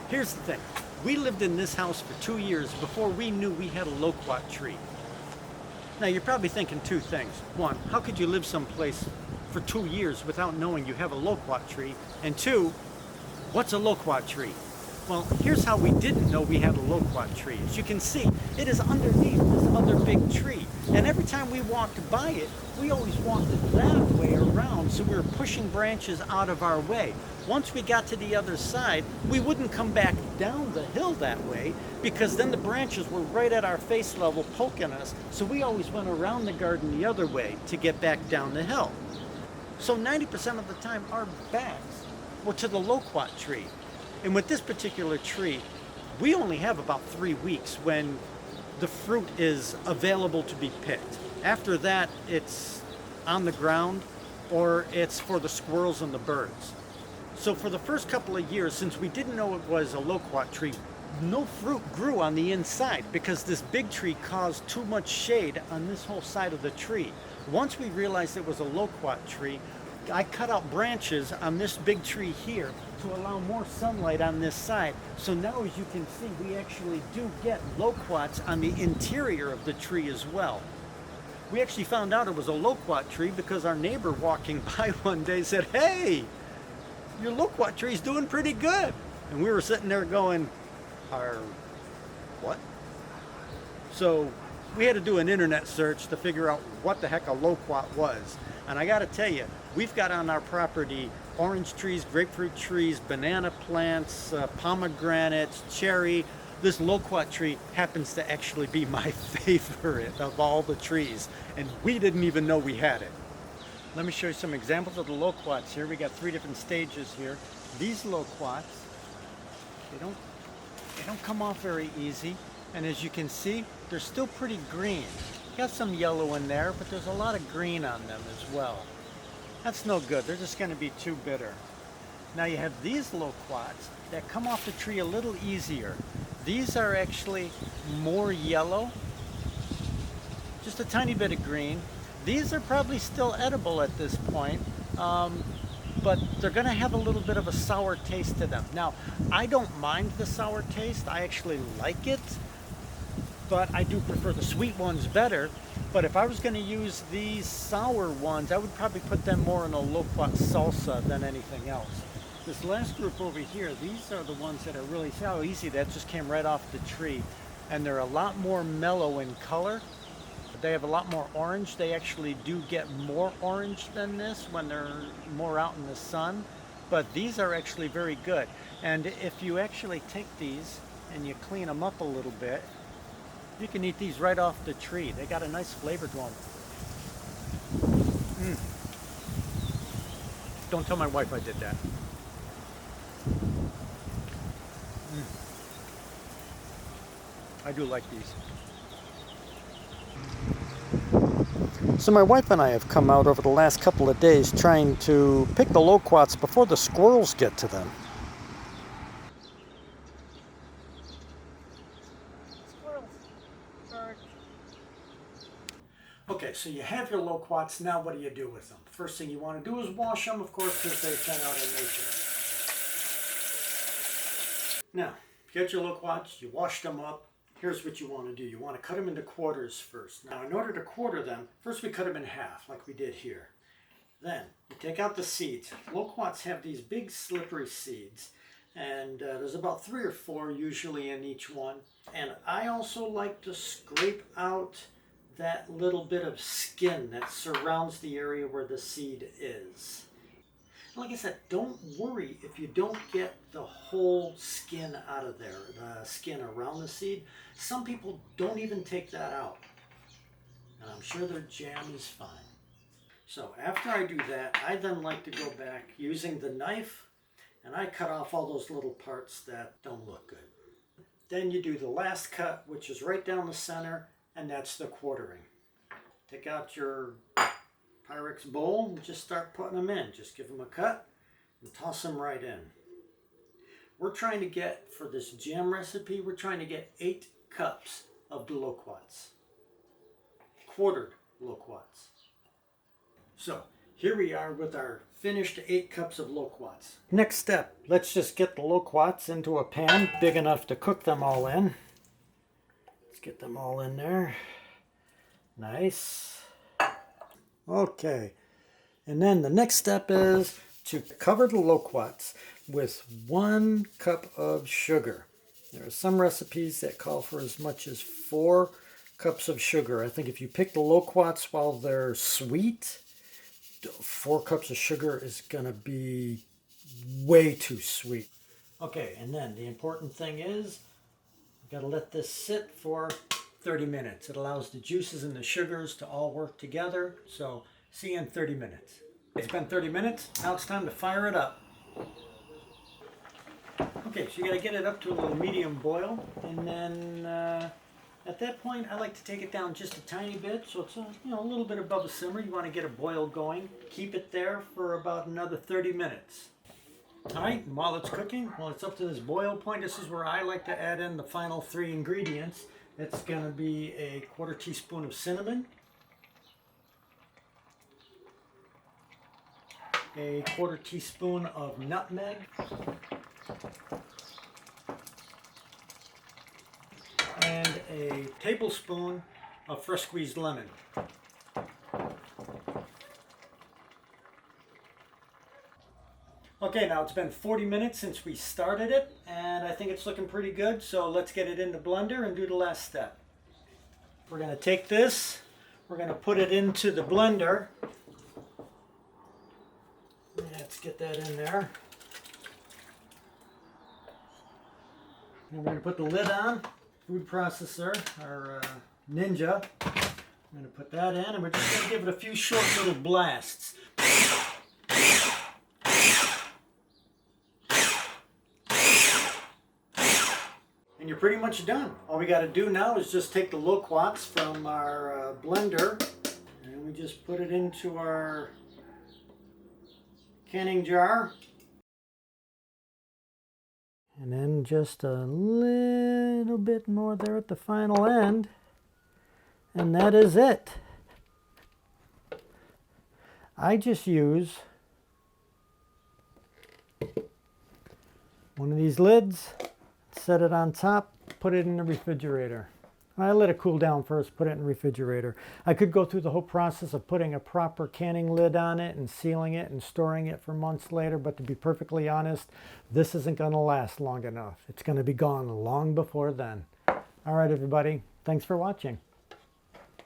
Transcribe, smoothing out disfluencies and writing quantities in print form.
Here's the thing. We lived in this house for 2 years before we knew we had a loquat tree. Now you're probably thinking two things. One, how could you live someplace for 2 years without knowing you have a loquat tree? And two, what's a loquat tree? Well, here's how we didn't know we had a loquat tree. As you can see, it is underneath this other big tree. And every time we walked by it, we always walked it that way around, so we were pushing branches out of our way. Once we got to the other side, we wouldn't come back down the hill that way, because then the branches were right at our face level poking us, so we always went around the garden the other way to get back down the hill. So 90% of the time, our backs were to the loquat tree. And with this particular tree, we only have about 3 weeks when the fruit is available to be picked. After that, it's on the ground or it's for the squirrels and the birds. So for the first couple of years, since we didn't know it was a loquat tree, no fruit grew on the inside because this big tree caused too much shade on this whole side of the tree. Once we realized it was a loquat tree, I cut out branches on this big tree here to allow more sunlight on this side. So now, as you can see, we actually do get loquats on the interior of the tree as well. We actually found out it was a loquat tree because our neighbor walking by one day said, "Hey, your loquat tree's doing pretty good." And we were sitting there going, what? So we had to do an internet search to figure out what the heck a loquat was. And I got to tell you, we've got on our property orange trees, grapefruit trees, banana plants, pomegranates, cherry. This loquat tree happens to actually be my favorite of all the trees, and we didn't even know we had it. Let me show you some examples of the loquats here. We got 3 different stages here. These loquats, they don't come off very easy, and as you can see, they're still pretty green. Got some yellow in there, but there's a lot of green on them as well. That's no good. They're just going to be too bitter. Now you have these loquats that come off the tree a little easier. These are actually more yellow, just a tiny bit of green. These are probably still edible at this point, but they're going to have a little bit of a sour taste to them. Now, I don't mind the sour taste. I actually like it, but I do prefer the sweet ones better. But if I was going to use these sour ones, I would probably put them more in a loquat salsa than anything else. This last group over here, these are the ones that are really, see how easy that just came right off the tree. And they're a lot more mellow in color. They have a lot more orange. They actually do get more orange than this when they're more out in the sun. But these are actually very good. And if you actually take these and you clean them up a little bit, you can eat these right off the tree. They got a nice flavor to them. Don't tell my wife I did that. I do like these. So my wife and I have come out over the last couple of days trying to pick the loquats before the squirrels get to them. Okay, so you have your loquats. Now what do you do with them? First thing you want to do is wash them, of course, because they've been out in nature. Now, you get your loquats, you wash them up. Here's what you want to do. You want to cut them into quarters first. Now, in order to quarter them, first we cut them in half, like we did here. Then, you take out the seeds. Loquats have these big slippery seeds, and there's about 3 or 4 usually in each one. And I also like to scrape out that little bit of skin that surrounds the area where the seed is. Like I said, don't worry if you don't get the whole skin out of there, the skin around the seed. Some people don't even take that out, and I'm sure their jam is fine. So after I do that, I then like to go back using the knife, and I cut off all those little parts that don't look good. Then you do the last cut, which is right down the center, and that's the quartering. Take out your Pyrex bowl and just start putting them in. Just give them a cut and toss them right in. We're trying to get, for this jam recipe, we're trying to get 8 cups of the loquats. Quartered loquats. So Here we are with our finished 8 cups of loquats. Next step, let's just get the loquats into a pan big enough to cook them all in. Let's get them all in there. Nice. Okay, and then the next step is to cover the loquats with 1 cup of sugar. There are some recipes that call for as much as 4 cups of sugar. I think if you pick the loquats while they're sweet, 4 cups of sugar is going to be way too sweet. Okay, and then the important thing is, you've got to let this sit for 30 minutes. It allows the juices and the sugars to all work together. So, see you in 30 minutes. It's been 30 minutes. Now it's time to fire it up. Okay, so you got to get it up to a little medium boil, and then at that point I like to take it down just a tiny bit, so it's a little bit above a simmer. You want to get a boil going. Keep it there for about another 30 minutes. All right, and while it's cooking, while it's up to this boil point, this is where I like to add in the final 3 ingredients. It's going to be a 1/4 teaspoon of cinnamon, a 1/4 teaspoon of nutmeg, and a tablespoon of fresh squeezed lemon. Okay, now it's been 40 minutes since we started it, and I think it's looking pretty good, so let's get it in the blender and do the last step. We're going to take this, we're going to put it into the blender. Let's get that in there. And we're going to put the lid on, food processor, our Ninja. I'm going to put that in, and we're just going to give it a few short little blasts. And you're pretty much done. All we got to do now is just take the loquats from our blender, and we just put it into our canning jar. And then just a little bit more there at the final end. And that is it. I just use one of these lids, set it on top, put it in the refrigerator. I let it cool down first, put it in the refrigerator. I could go through the whole process of putting a proper canning lid on it and sealing it and storing it for months later, but to be perfectly honest, this isn't going to last long enough. It's going to be gone long before then. All right, everybody. Thanks for watching.